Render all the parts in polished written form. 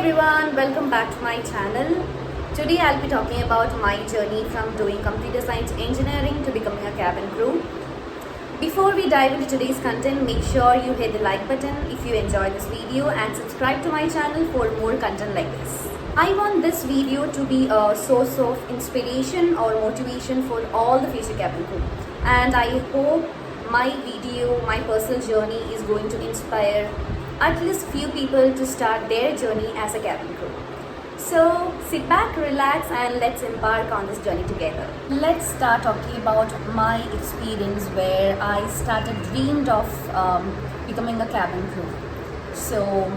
everyone, welcome back to my channel. Today I'll be talking about my journey from doing computer science engineering to becoming a cabin crew. Before we dive into today's content, make sure you hit the like button if you enjoyed this video and subscribe to my channel for more content like this. I want this video to be a source of inspiration or motivation for all the future cabin crew, and I hope my video, my personal journey is going to inspire at least few people to start their journey as a cabin crew. So sit back, relax, and let's embark on this journey together. Let's start talking about my experience where I dreamed of becoming a cabin crew. So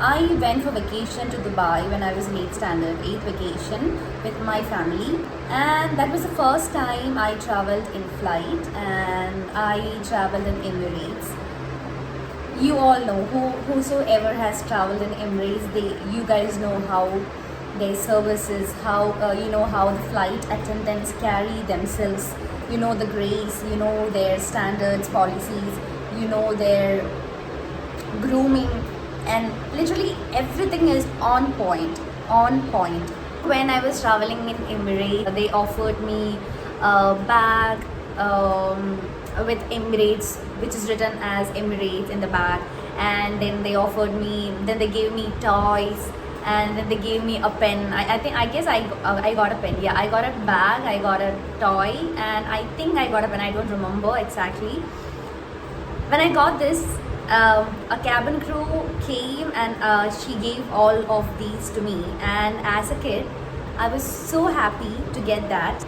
I went for vacation to Dubai when I was in 8th standard, 8th vacation with my family, and that was the first time I traveled in flight, and I traveled in Emirates. You all know, whosoever has traveled in Emirates, you guys know how their services, how how the flight attendants carry themselves, the grace, their standards, policies, their grooming, and literally everything is on point. When I was traveling in Emirates, they offered me a bag with Emirates, which is written as Emirates in the back, and then they gave me toys, and then they gave me a pen. I guess I got a pen. Yeah, I got a bag, I got a toy, and I think I got a pen. I don't remember exactly. When I got this, a cabin crew came and she gave all of these to me, and as a kid I was so happy to get that.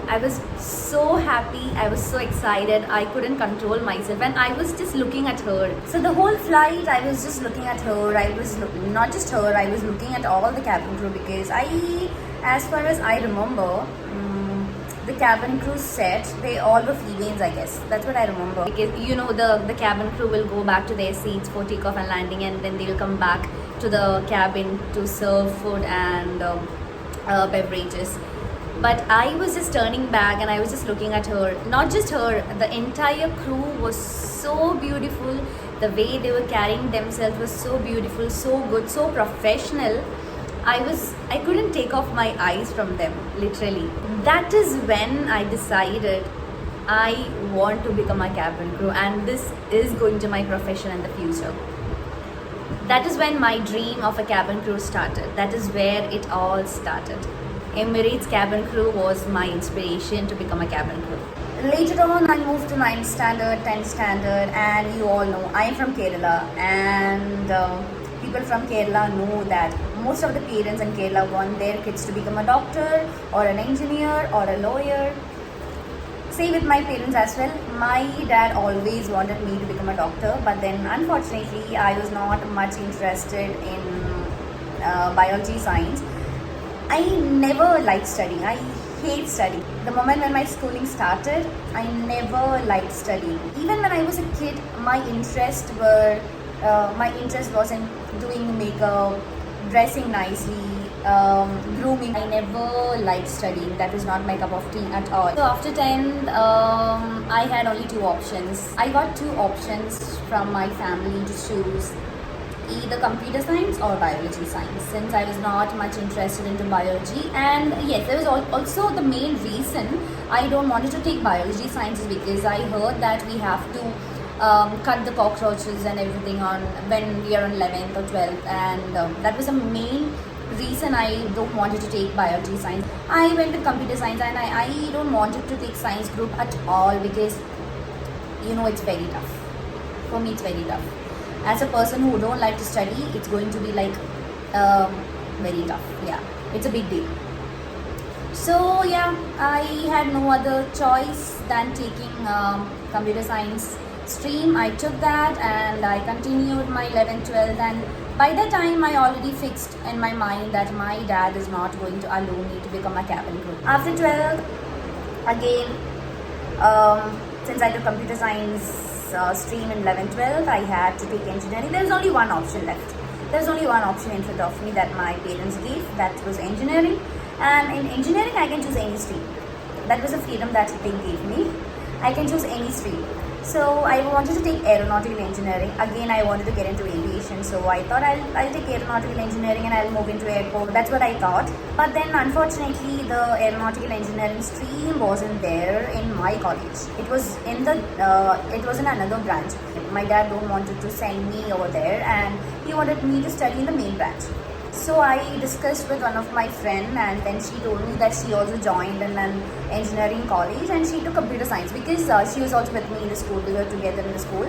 I was so happy, I was so excited, I couldn't control myself, and I was just looking at her. So the whole flight I was just looking at her. I was not just her, I was looking at all the cabin crew, because as far as I remember, the cabin crew set, they all were females, I guess. That's what I remember. Because the cabin crew will go back to their seats for takeoff and landing, and then they will come back to the cabin to serve food and beverages. But I was just turning back and I was just looking at her. Not just her, the entire crew was so beautiful. The way they were carrying themselves was so beautiful, so good, so professional. I couldn't take off my eyes from them, literally. That is when I decided I want to become a cabin crew, and this is going to be my profession in the future. That is when my dream of a cabin crew started. That is where it all started. Emirates cabin crew was my inspiration to become a cabin crew. Later on, I moved to 9th standard, 10th standard, and you all know I am from Kerala, and people from Kerala know that most of the parents in Kerala want their kids to become a doctor or an engineer or a lawyer. Same with my parents as well. My dad always wanted me to become a doctor, but then unfortunately I was not much interested in biology science. I never liked studying. I hate studying. The moment when my schooling started, I never liked studying. Even when I was a kid, my interest was in doing makeup, dressing nicely, grooming. I never liked studying. That was not my cup of tea at all. So after 10th, I had only two options. I got two options from my family to choose, either computer science or biology science, since I was not much interested into biology. And yes, there was also the main reason I don't wanted to take biology science is because I heard that we have to cut the cockroaches and everything on when we are on 11th or 12th, and that was the main reason I don't wanted to take biology science. I went to computer science, and I don't wanted to take science group at all, because it's very tough. For me, it's very tough. As a person who don't like to study, it's going to be like very tough. Yeah, it's a big deal. So yeah, I had no other choice than taking computer science stream. I took that and I continued my 11th, 12th, and by that time I already fixed in my mind that my dad is not going to allow me to become a cabin crew. After 12th, again, since I took computer science stream in 11th, 12th, I had to take engineering. There was only one option left. There was only one option in front of me that my parents gave. That was engineering. And in engineering, I can choose any stream. That was a freedom that they gave me. I can choose any stream. So I wanted to take aeronautical engineering. Again, I wanted to get into aviation. option. So I thought I'll take aeronautical engineering and I'll move into airport. That's what I thought. But then unfortunately the aeronautical engineering stream wasn't there in my college. It was in another branch. My dad don't wanted to send me over there and he wanted me to study in the main branch. So I discussed with one of my friend, and then she told me that she also joined in an engineering college and she took computer science because she was also with me in the school. We were together in the school,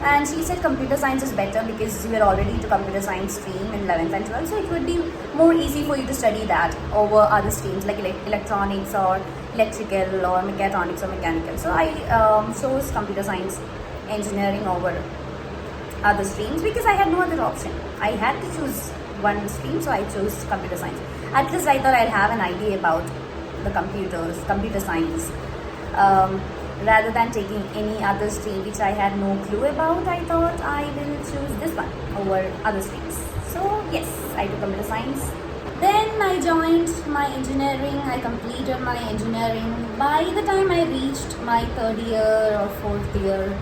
and she said computer science is better because you were already to computer science stream in 11th and 12th, so it would be more easy for you to study that over other streams like electronics or electrical or mechatronics or mechanical. So I chose computer science engineering over other streams because I had no other option. I had to choose one stream, so I chose computer science. At least I thought I'd have an idea about the computer science. Rather than taking any other stream which I had no clue about, I thought I will choose this one over other streams. So yes, I took computer science. Then I joined my engineering. I completed my engineering. By the time I reached my third year or fourth year,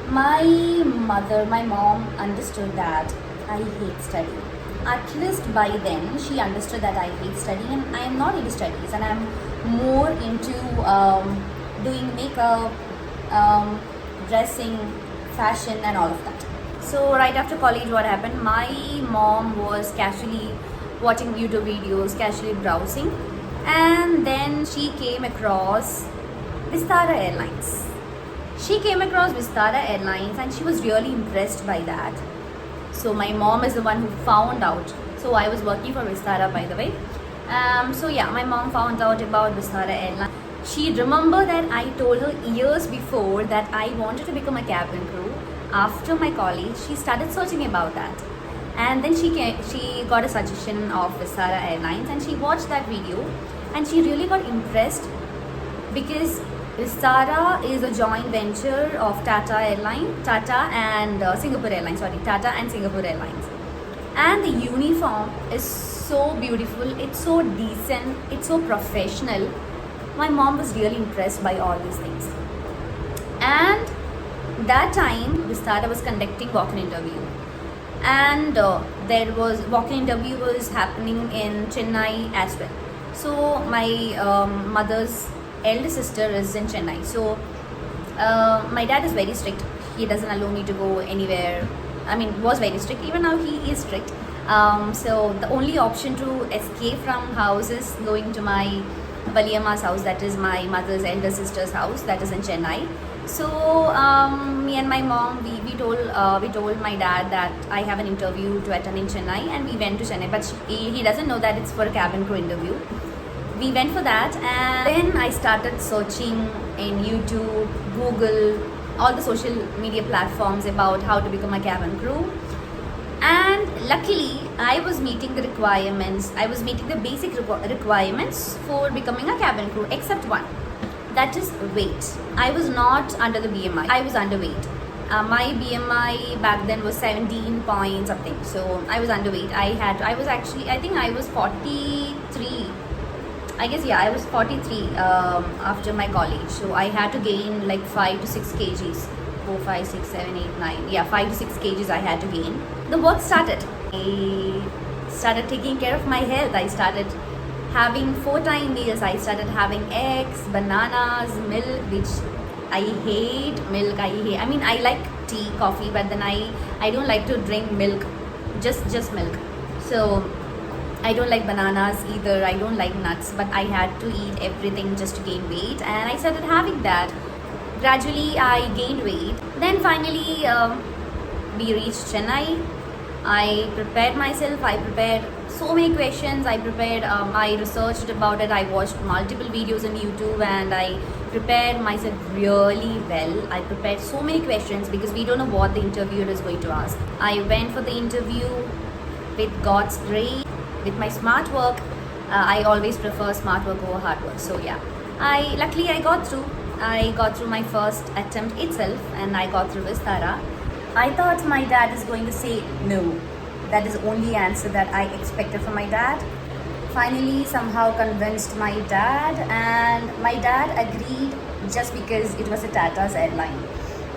my mom understood that I hate studying. At least by then she understood that I hate studying and I am not into studies, and I'm more into doing makeup, dressing, fashion and all of that. So right after college, what happened, my mom was casually watching YouTube videos, casually browsing, and then she came across Vistara Airlines. And she was really impressed by that. So my mom is the one who found out. So I was working for Vistara, by the way. So yeah, my mom found out about Vistara Airlines. She remembered that I told her years before that I wanted to become a cabin crew. After my college, she started searching about that. And then she got a suggestion of Vistara Airlines and she watched that video and she really got impressed because Vistara is a joint venture of Tata and Singapore Airlines. And the uniform is so beautiful, it's so decent, it's so professional. My mom was really impressed by all these things. And that time, Vistara was conducting walk-in interview. And there was walk-in interview was happening in Chennai as well. So my mother's elder sister is in Chennai. So my dad is very strict. He doesn't allow me to go anywhere. I mean, was very strict. Even now he is strict. So the only option to escape from house is going to my Baliyamma's house, that is my mother's elder sister's house, that is in Chennai. So me and my mom, we told my dad that I have an interview to attend in Chennai, and we went to Chennai. But he doesn't know that it's for a cabin crew interview. We went for that, and then I started searching in YouTube, Google, all the social media platforms about how to become a cabin crew. And luckily, I was meeting the requirements. I was meeting the basic requirements for becoming a cabin crew, except one. That is weight. I was not under the BMI. I was underweight. My BMI back then was 17 point something. So I was underweight. I was 43. I was 43 after my college. So I had to gain like 5 to 6 kgs. 4, 5, 6, 7, 8, 9. Yeah, 5 to 6 kgs I had to gain. The work started. I started taking care of my health. I started having 4-time meals. I started having eggs, bananas, milk, which I hate milk. I mean, I like tea, coffee, but then I don't like to drink milk, just milk. So I don't like bananas either. I don't like nuts, but I had to eat everything just to gain weight, and I started having that. Gradually, I gained weight. Then finally, we reached Chennai. I prepared myself. I prepared so many questions. I researched about it. I watched multiple videos on YouTube, and I prepared myself really well. I prepared so many questions because we don't know what the interviewer is going to ask. I went for the interview with God's grace, with my smart work. I always prefer smart work over hard work. So yeah, luckily I got through. I got through my first attempt itself, and I got through Vistara. I thought my dad is going to say no. That is the only answer that I expected from my dad. Finally, somehow convinced my dad, and my dad agreed just because it was a Tata's airline.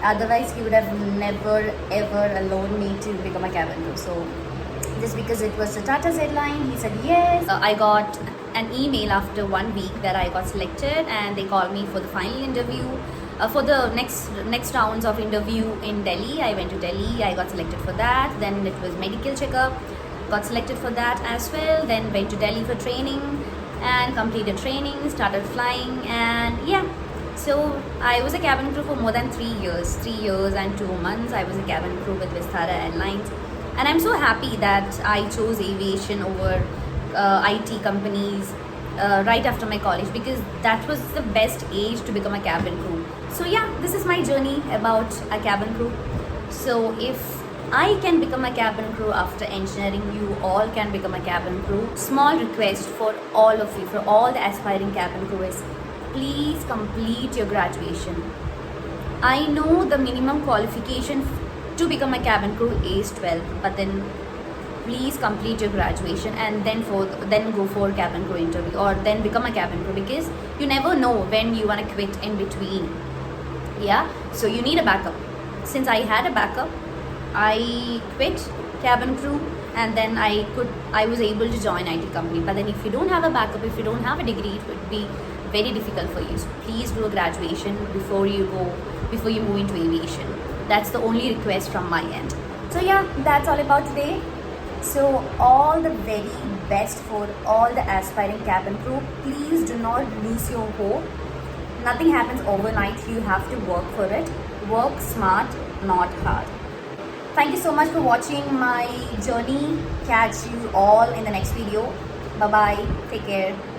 Otherwise, he would have never ever allowed me to become a cabin crew. So just because it was the Tata's deadline, he said yes. I got an email after 1 week that I got selected, and they called me for the final interview. For the next rounds of interview in Delhi, I went to Delhi. I got selected for that. Then it was medical checkup. Got selected for that as well. Then went to Delhi for training and completed training. Started flying, and yeah. So I was a cabin crew for more than 3 years. 3 years and 2 months. I was a cabin crew with Vistara Airlines, and I'm so happy that I chose aviation over IT companies right after my college, because that was the best age to become a cabin crew. So yeah, this is my journey about a cabin crew. So if I can become a cabin crew after engineering, you all can become a cabin crew. Small request for all of you, for all the aspiring cabin crew, is please complete your graduation. I know the minimum qualification to become a cabin crew is 12, but then please complete your graduation and then go for cabin crew interview, or then become a cabin crew, because you never know when you want to quit in between. Yeah, so you need a backup. Since I had a backup, I quit cabin crew, and then I was able to join IT company. But then if you don't have a backup, if you don't have a degree, it would be very difficult for you. So please do a graduation before you move into aviation. That's the only request from my end. So yeah, that's all about today. So all the very best for all the aspiring cabin crew. Please do not lose your hope. Nothing happens overnight. You have to work for it. Work smart, not hard. Thank you so much for watching my journey. Catch you all in the next video. Bye bye. Take care.